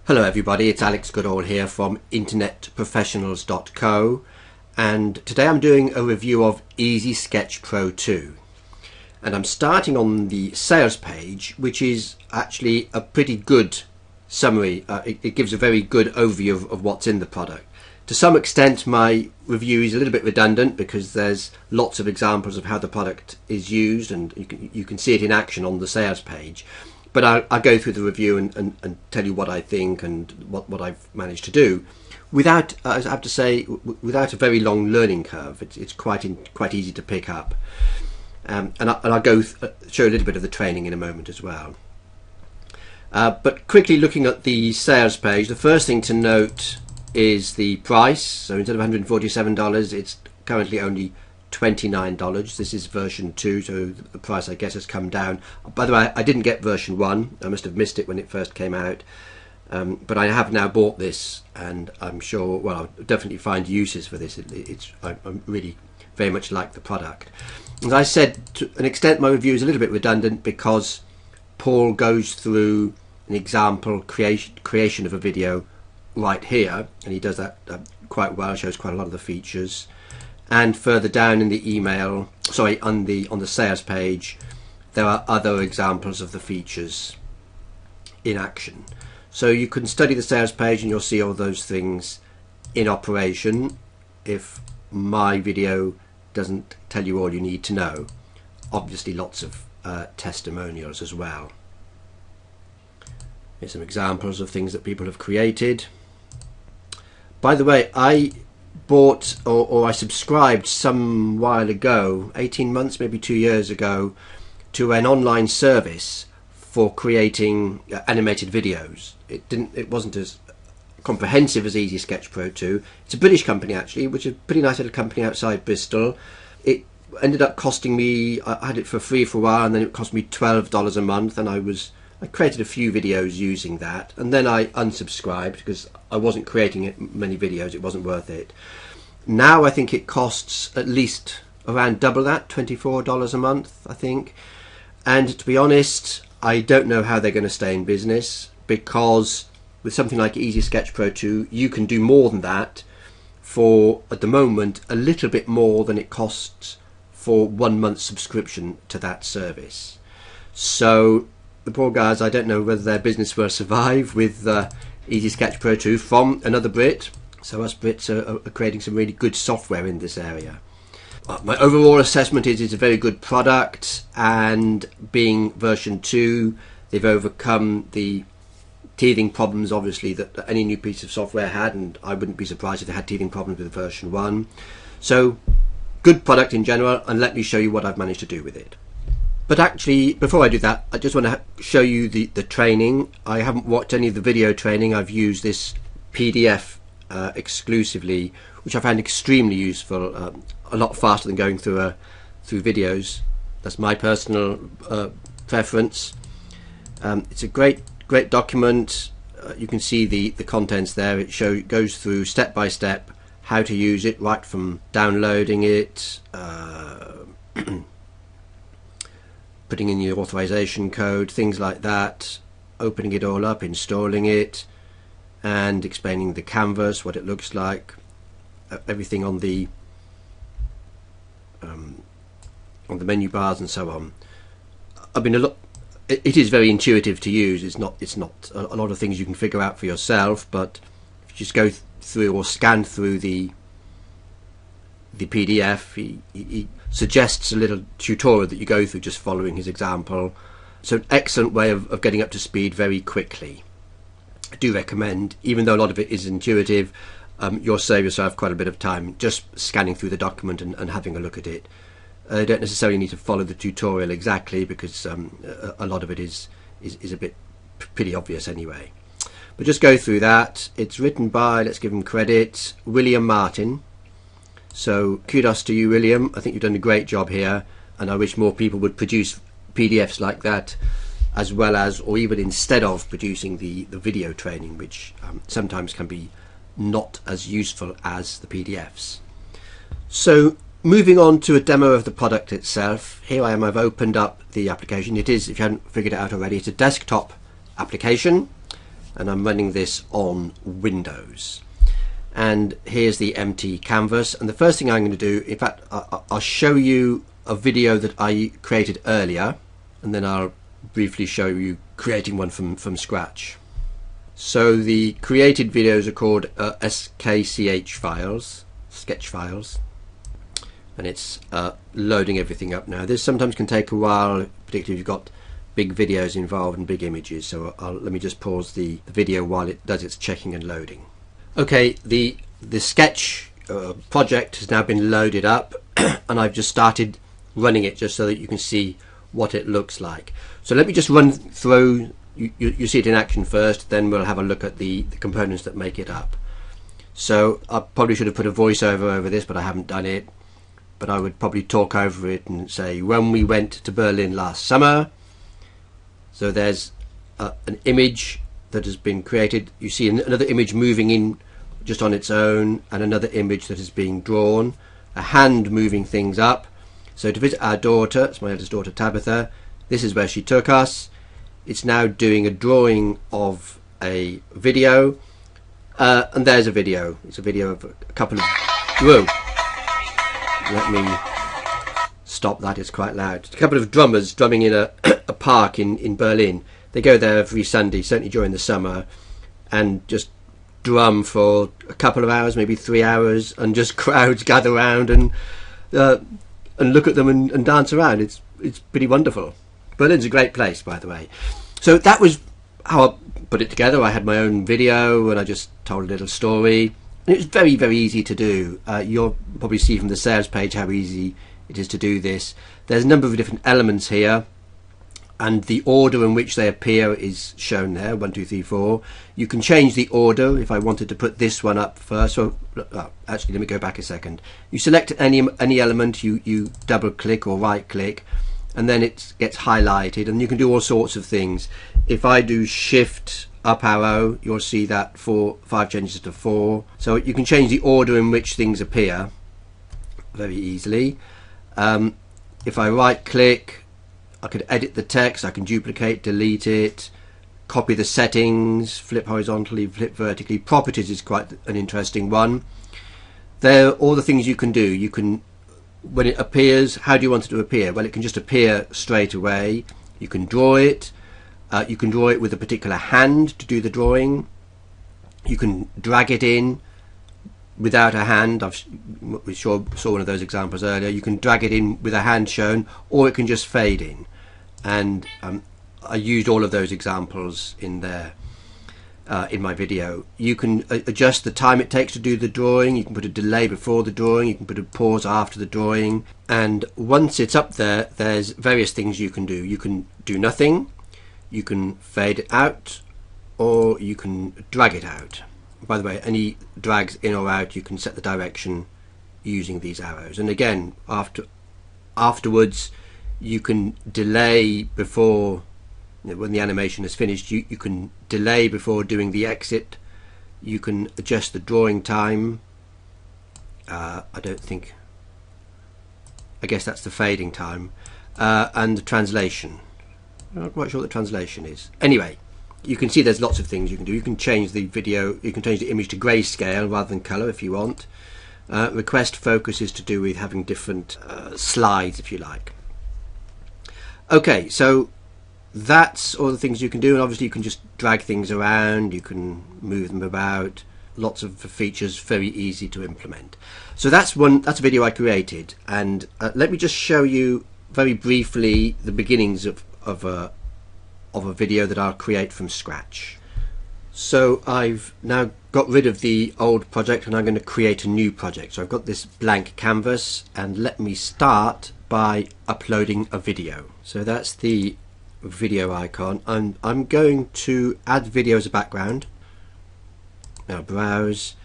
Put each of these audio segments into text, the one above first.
Hello everybody, it's Alex Goodall here from internetprofessionals.co, and today I'm doing a review of EasySketchPro2, and I'm starting on the sales page, which is actually a pretty good summary. It gives a very good overview of what's in the product. To some extent my review is a little bit redundant because there's lots of examples of how the product is used, and you can see it in action on the sales page. But I'll go through the review and tell you what I think and what I've managed to do without, I have to say, without a very long learning curve. It's quite easy to pick up, and I'll go show a little bit of the training in a moment as well. But quickly looking at the sales page, the first thing to note is the price. So instead of $147, it's currently only $29. This is version 2, so the price I guess has come down. By the way, I didn't get version 1. I must have missed it when it first came out, but I have now bought this, and I'm sure, well, I'll definitely find uses for this. I really very much like the product. As I said, to an extent my review is a little bit redundant because Paul goes through an example creation of a video right here, and he does that quite well, shows quite a lot of the features. And further down in the email, sorry, on the sales page, there are other examples of the features in action. So you can study the sales page and you'll see all those things in operation if my video doesn't tell you all you need to know. Obviously lots of testimonials as well. Here's some examples of things that people have created. By the way, I bought or I subscribed some while ago, 18 months, maybe 2 years ago, to an online service for creating animated videos. It wasn't as comprehensive as EasySketchPro2. It's a British company actually, which is a pretty nice little company outside Bristol. It ended up costing me, I had it for free for a while, and then it cost me $12 a month, and I created a few videos using that, and then I unsubscribed because I wasn't creating many videos. It wasn't worth it. Now I think it costs at least around double that, $24 a month, I think. And to be honest, I don't know how they're going to stay in business, because with something like EasySketchPro2, you can do more than that for, at the moment, a little bit more than it costs for 1 month's subscription to that service. So the poor guys, I don't know whether their business will survive with EasySketchPro2 from another Brit. So us Brits are creating some really good software in this area. My overall assessment is it's a very good product, and being version 2, they've overcome the teething problems obviously that any new piece of software had, and I wouldn't be surprised if they had teething problems with version 1. So good product in general, and let me show you what I've managed to do with it. But actually, before I do that, I just want to show you the training. I haven't watched any of the video training. I've used this PDF exclusively, which I found extremely useful, a lot faster than going through videos. That's my personal preference. It's a great document. You can see the contents there. It goes through step by step how to use it, right from downloading it, putting in your authorization code, things like that, opening it all up, installing it, and explaining the canvas, what it looks like, everything on the menu bars and so on. It is very intuitive to use. It's not a lot of things you can figure out for yourself, but if you just go through or scan through the PDF, he suggests a little tutorial that you go through just following his example. So an excellent way of getting up to speed very quickly. I do recommend, even though a lot of it is intuitive, you'll save yourself quite a bit of time just scanning through the document and having a look at it. You don't necessarily need to follow the tutorial exactly, because a lot of it is a bit pretty obvious anyway. But just go through that. It's written by, let's give him credit, William Martin. So kudos to you, William. I think you've done a great job here, and I wish more people would produce PDFs like that, as well as, or even instead of, producing the video training, which sometimes can be not as useful as the PDFs. So moving on to a demo of the product itself. Here I am, I've opened up the application. It is, if you haven't figured it out already, it's a desktop application. and I'm running this on Windows. And here's the empty canvas, and the first thing I'm going to do, in fact I'll show you a video that I created earlier, and then I'll briefly show you creating one from scratch. So the created videos are called SKCH files, sketch files, and it's loading everything up now. This sometimes can take a while, particularly if you've got big videos involved and big images, so let me just pause the video while it does its checking and loading. Okay, the sketch project has now been loaded up and I've just started running it just so that you can see what it looks like. So let me just run through, you see it in action first, then we'll have a look at the components that make it up. So I probably should have put a voiceover over this, but I haven't done it. But I would probably talk over it and say, when we went to Berlin last summer. So there's an image that has been created. You see another image moving in just on its own, and another image that is being drawn, a hand moving things up. So to visit our daughter, it's my eldest daughter Tabitha, this is where she took us. It's now doing a drawing of a video, and there's a video. It's a video of a couple of, whoa, let me stop that, it's quite loud. A couple of drummers drumming in a park in Berlin. They go there every Sunday, certainly during the summer, and just drum for a couple of hours, maybe 3 hours, and just crowds gather around and look at them and dance around. It's pretty wonderful. Berlin's a great place, by the way. So that was how I put it together. I had my own video and I just told a little story. And it was very, very easy to do. You'll probably see from the sales page how easy it is to do this. There's a number of different elements here, and the order in which they appear is shown there, 1, 2, 3, 4. You can change the order. If I wanted to put this one up first, so actually let me go back a second. You select any element, you double click or right click, and then it gets highlighted, and you can do all sorts of things. If I do shift up arrow, you'll see that 5 changes to 4. So you can change the order in which things appear very easily. If I right click, I could edit the text, I can duplicate, delete it, copy the settings, flip horizontally, flip vertically. Properties is quite an interesting one. There are all the things you can do. You can, when it appears, how do you want it to appear? Well, it can just appear straight away. You can draw it. You can draw it with a particular hand to do the drawing. You can drag it in without a hand. We saw one of those examples earlier. You can drag it in with a hand shown, or it can just fade in. And I used all of those examples in there in my video. You can adjust the time it takes to do the drawing. You can put a delay before the drawing. You can put a pause after the drawing. And once it's up there, there's various things you can do. You can do nothing. You can fade it out, or you can drag it out. By the way, any drags in or out, you can set the direction using these arrows. And again, afterwards, you can delay before, when the animation is finished, you can delay before doing the exit. You can adjust the drawing time. I guess that's the fading time, and the translation. I'm not quite sure what the translation is. Anyway, you can see there's lots of things you can do. You can change the video, you can change the image to grayscale rather than colour if you want. Request focus is to do with having different slides, if you like. Okay, so that's all the things you can do, and obviously you can just drag things around, you can move them about. Lots of features, very easy to implement. So that's a video I created, and let me just show you very briefly the beginnings of a video that I'll create from scratch. So I've now got rid of the old project and I'm going to create a new project. So I've got this blank canvas, and let me start by uploading a video. So that's the video icon. I'm going to add video as a background. Now browse,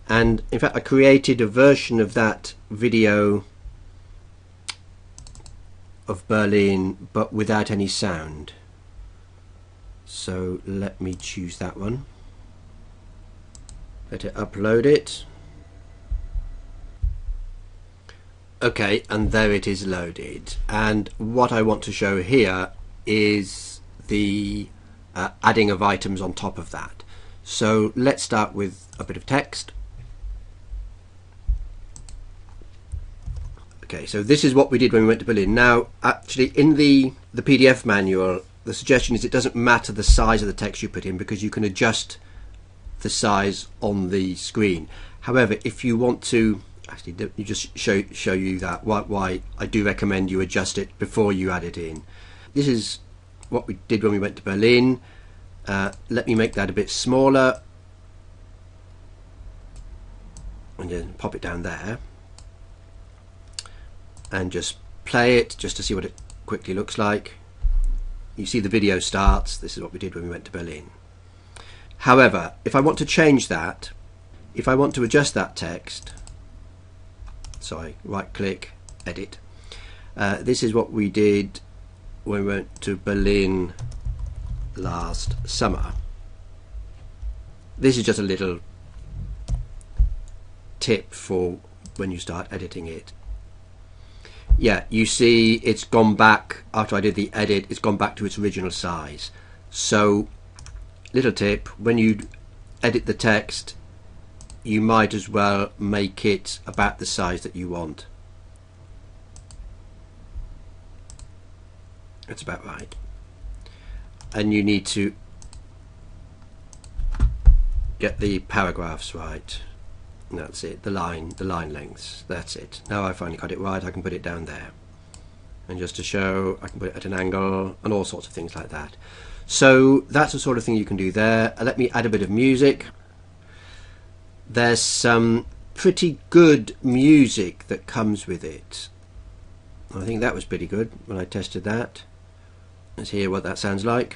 and in fact I created a version of that video of Berlin but without any sound. So let me choose that one. Let it upload it. Okay, and there it is loaded. And what I want to show here is the adding of items on top of that. So let's start with a bit of text. Okay, so this is what we did when we went to Berlin. Now, actually, in the PDF manual, the suggestion is it doesn't matter the size of the text you put in, because you can adjust the size on the screen. However, if you want to, actually, you just show you that why I do recommend you adjust it before you add it in. This is what we did when we went to Berlin. Let me make that a bit smaller and then pop it down there and just play it just to see what it quickly looks like. You see the video starts. This is what we did when we went to Berlin. However, if I want to change that, if I want to adjust that text, sorry, right click, edit. This is what we did when we went to Berlin last summer. This is just a little tip for when you start editing it. Yeah, you see it's gone back, after I did the edit, it's gone back to its original size. So, little tip, when you edit the text, you might as well make it about the size that you want. That's about right. And you need to get the paragraphs right. And that's it, the line lengths, that's it. Now I finally got it right, I can put it down there. And just to show, I can put it at an angle and all sorts of things like that. So that's the sort of thing you can do there. Let me add a bit of music. There's some pretty good music that comes with it. I think that was pretty good when I tested that. Let's hear what that sounds like.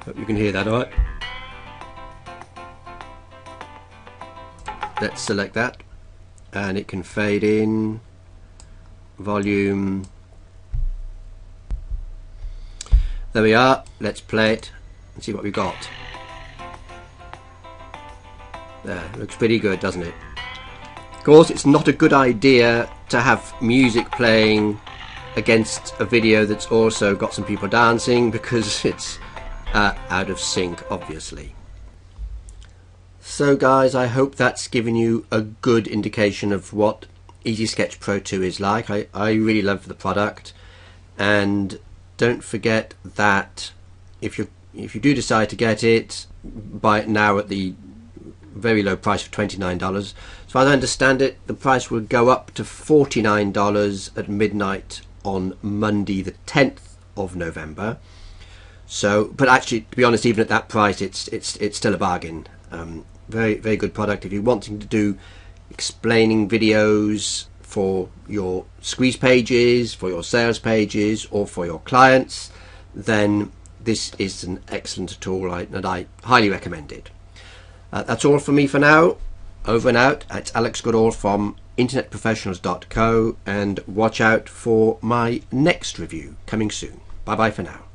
Hope you can hear that all right. Let's select that and it can fade in, volume. There we are. Let's play it and see what we got. There, looks pretty good, doesn't it? Of course, it's not a good idea to have music playing against a video that's also got some people dancing, because it's out of sync, obviously. So guys, I hope that's given you a good indication of what EasySketchPro2 is like. I really love the product, and don't forget that if you do decide to get it, buy it now at the very low price of $29. As far as I understand it, the price will go up to $49 at midnight on Monday the 10th of November. So, but actually, to be honest, even at that price, it's still a bargain. Very good product. If you're wanting to do explaining videos for your squeeze pages, for your sales pages, or for your clients, then this is an excellent tool and I highly recommend it. That's all from me for now. Over and out. It's Alex Goodall from internetprofessionals.co, and watch out for my next review coming soon. Bye bye for now.